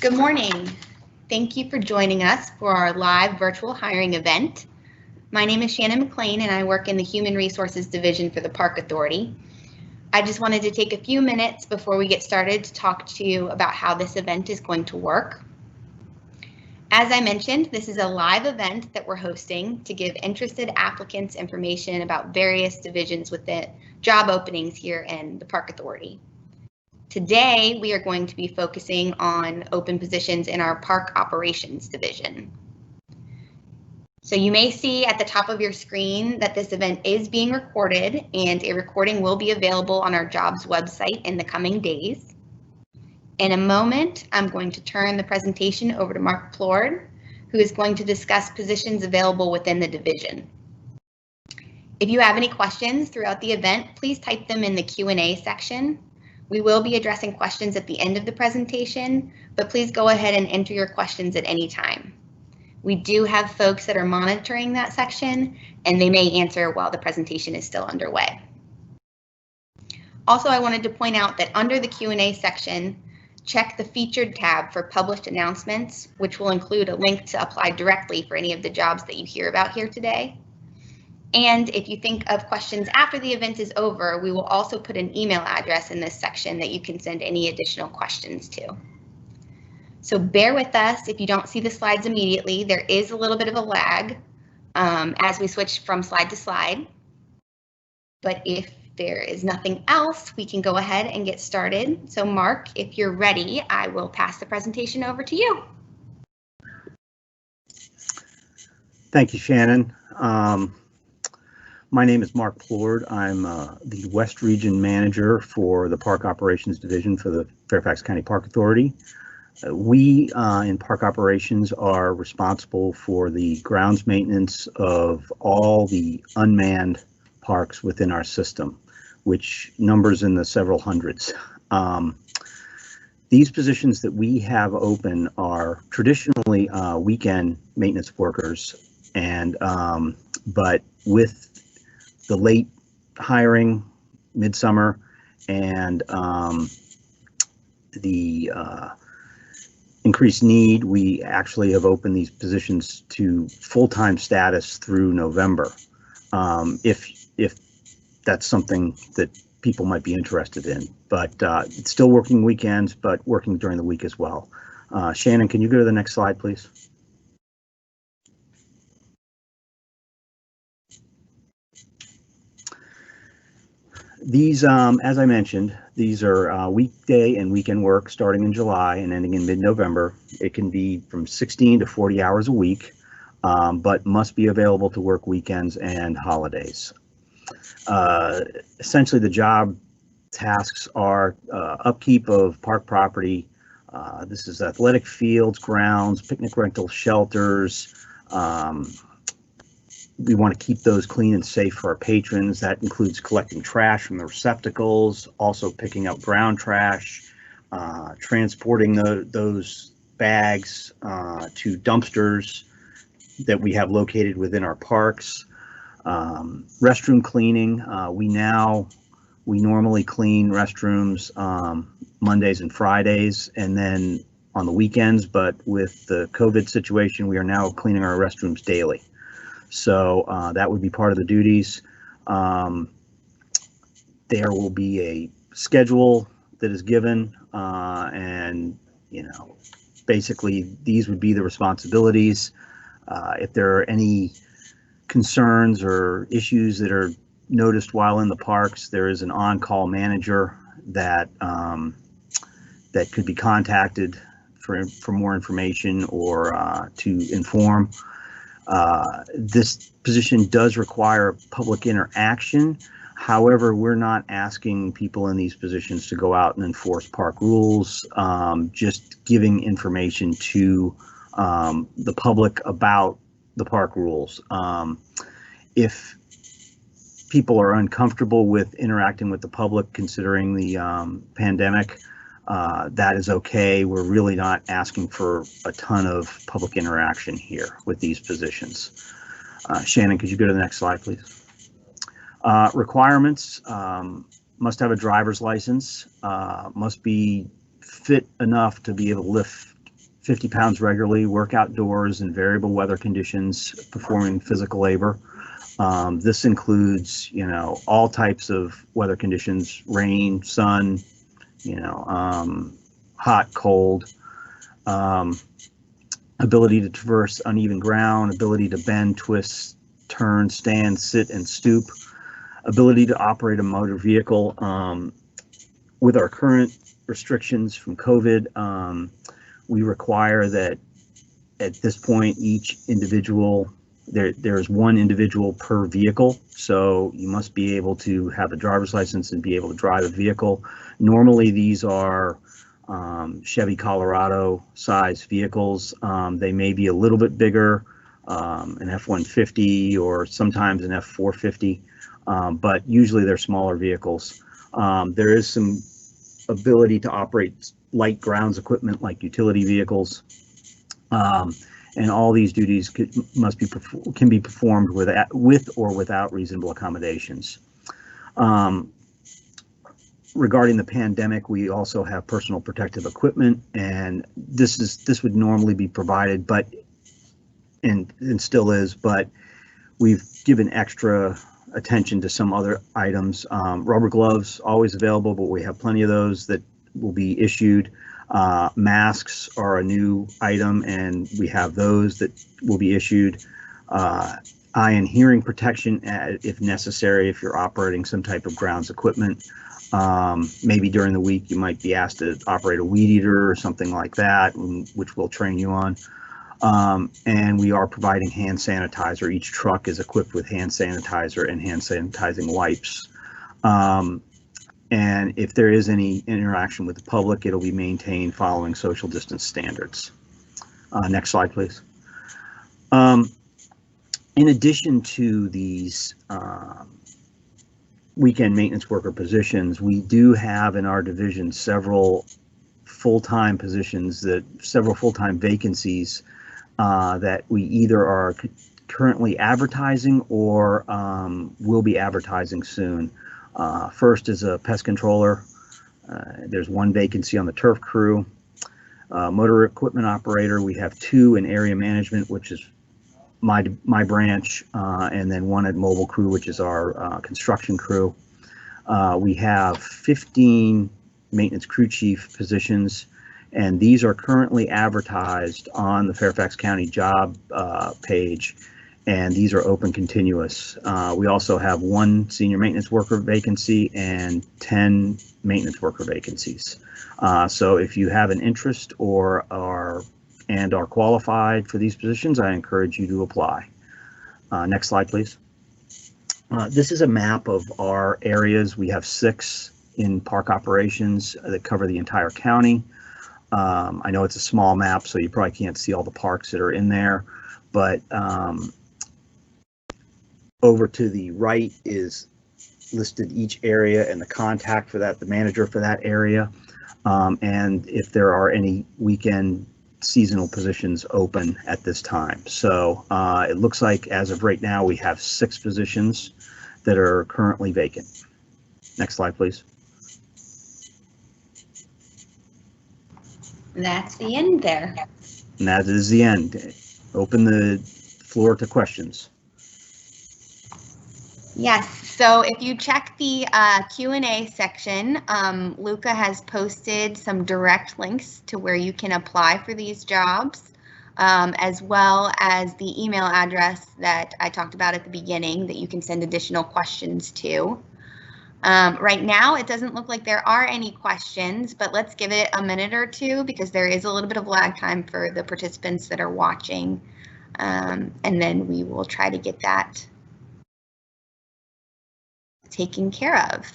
Good morning. Thank you for joining us for our live virtual hiring event. My name is Shannon McLean and I work in the Human Resources Division for the Park Authority. I just wanted to take a few minutes before we get started to talk to you about how this event is going to work. As I mentioned, this is a live event that we're hosting to give interested applicants information about various divisions within job openings here in the Park Authority. Today, we are going to be focusing on open positions in our Park Operations Division. So you may see at the top of your screen that this event is being recorded, and a recording will be available on our jobs website in the coming days. In a moment, I'm going to turn the presentation over to Mark Plord, who is going to discuss positions available within the division. If you have any questions throughout the event, please type them in the Q&A section. We will be addressing questions at the end of the presentation, but please go ahead and enter your questions at any time. We do have folks that are monitoring that section, and they may answer while the presentation is still underway. Also, I wanted to point out that under the Q&A section, check the Featured tab for published announcements, which will include a link to apply directly for any of the jobs that you hear about here today. And if you think of questions after the event is over, we will also put an email address in this section that you can send any additional questions to. So bear with us if you don't see the slides immediately. There is a little bit of a lag as we switch from slide to slide. But if there is nothing else, we can go ahead and get started. So Mark, if you're ready, I will pass the presentation over to you. Thank you, Shannon. My name is Mark Plord. I'm the West Region Manager for the Park Operations Division for the Fairfax County Park Authority. We in Park Operations are responsible for the grounds maintenance of all the unmanned parks within our system, which numbers in the several hundreds. These positions that we have open are traditionally weekend maintenance workers, and but with the late hiring, midsummer, and the increased need, we actually have opened these positions to full-time status through November, if that's something that people might be interested in. But it's still working weekends, but working during the week as well. Shannon, can you go to the next slide, please? These, as I mentioned, these are weekday and weekend work starting in July and ending in mid-November. It can be from 16 to 40 hours a week, but must be available to work weekends and holidays. Essentially, the job tasks are upkeep of park property. This is athletic fields, grounds, picnic rental shelters. We want to keep those clean and safe for our patrons. That includes collecting trash from the receptacles, also picking up ground trash, transporting those bags to dumpsters that we have located within our parks. Restroom cleaning. We normally clean restrooms Mondays and Fridays, and then on the weekends, but with the COVID situation, we are now cleaning our restrooms daily. So that would be part of the duties. There will be a schedule that is given, and basically these would be the responsibilities. If there are any concerns or issues that are noticed while in the parks, there is an on-call manager that that could be contacted for more information or to inform. This position does require public interaction. However, we're not asking people in these positions to go out and enforce park rules, just giving information to the public about the park rules. If people are uncomfortable with interacting with the public considering the pandemic, that is okay. We're really not asking for a ton of public interaction here with these positions. Shannon, could you go to the next slide, please? Requirements: must have a driver's license, must be fit enough to be able to lift 50 pounds regularly, work outdoors in variable weather conditions, performing physical labor. This includes, all types of weather conditions: rain, sun, hot, cold, ability to traverse uneven ground, ability to bend, twist, turn, stand, sit, and stoop, ability to operate a motor vehicle. With our current restrictions from COVID, we require that at this point, each individual, there's one individual per vehicle. So you must be able to have a driver's license and be able to drive a vehicle. Normally, these are Chevy Colorado size vehicles. They may be a little bit bigger, an F-150 or sometimes an F-450, but usually they're smaller vehicles. There is some ability to operate light grounds equipment like utility vehicles, and all these duties can be performed with or without reasonable accommodations. Regarding the pandemic, we also have personal protective equipment, and this would normally be provided, but and still is, but we've given extra attention to some other items. Rubber gloves always available, but we have plenty of those that will be issued. Masks are a new item, and we have those that will be issued. Eye and hearing protection if necessary, if you're operating some type of grounds equipment. Maybe during the week you might be asked to operate a weed eater or something like that, which we'll train you on. And we are providing hand sanitizer. Each truck is equipped with hand sanitizer and hand sanitizing wipes. And if there is any interaction with the public, it'll be maintained following social distance standards. Next slide, please. In addition to these weekend maintenance worker positions, we do have in our division several full-time positions, several full-time vacancies that we either are currently advertising or will be advertising soon. First is a pest controller. There's one vacancy on the turf crew. Motor equipment operator, we have 2 in area management, which is my branch, and then 1 at mobile crew, which is our construction crew. We have 15 maintenance crew chief positions, and these are currently advertised on the Fairfax County job page, and these are open continuous. We also have 1 senior maintenance worker vacancy and 10 maintenance worker vacancies. So if you have an interest or are qualified for these positions, I encourage you to apply. Next slide, please. This is a map of our areas. We have 6 in park operations that cover the entire county. I know it's a small map, so you probably can't see all the parks that are in there, but over to the right is listed each area and the contact for that, the manager for that area, and if there are any weekend seasonal positions open at this time. So it looks like as of right now, we have 6 positions that are currently vacant. Next slide, please. That's the end there. And that is the end. Open the floor to questions. Yes, so if you check the Q&A section, Luca has posted some direct links to where you can apply for these jobs, as well as the email address that I talked about at the beginning that you can send additional questions to. Right now, it doesn't look like there are any questions, but let's give it a minute or two because there is a little bit of lag time for the participants that are watching, and then we will try to get that taken care of.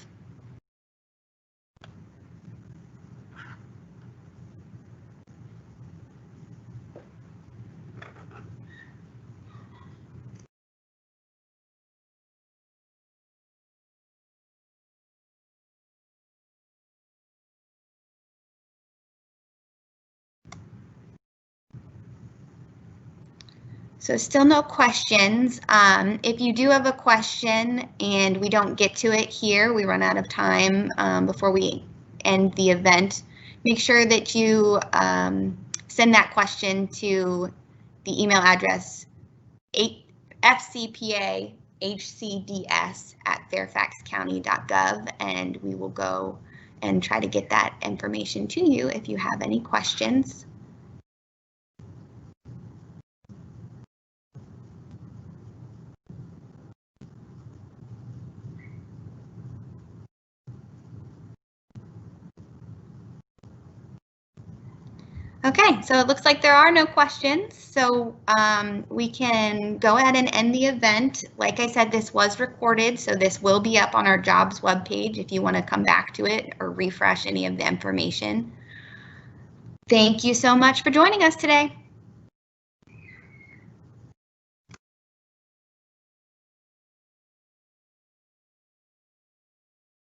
So still no questions. If you do have a question and we don't get to it here, we run out of time before we end the event, make sure that you send that question to the email address fcpahcds@fairfaxcounty.gov, and we will go and try to get that information to you if you have any questions. Okay, so it looks like there are no questions, so we can go ahead and end the event. Like I said, this was recorded, so this will be up on our jobs webpage if you want to come back to it or refresh any of the information. Thank you so much for joining us today.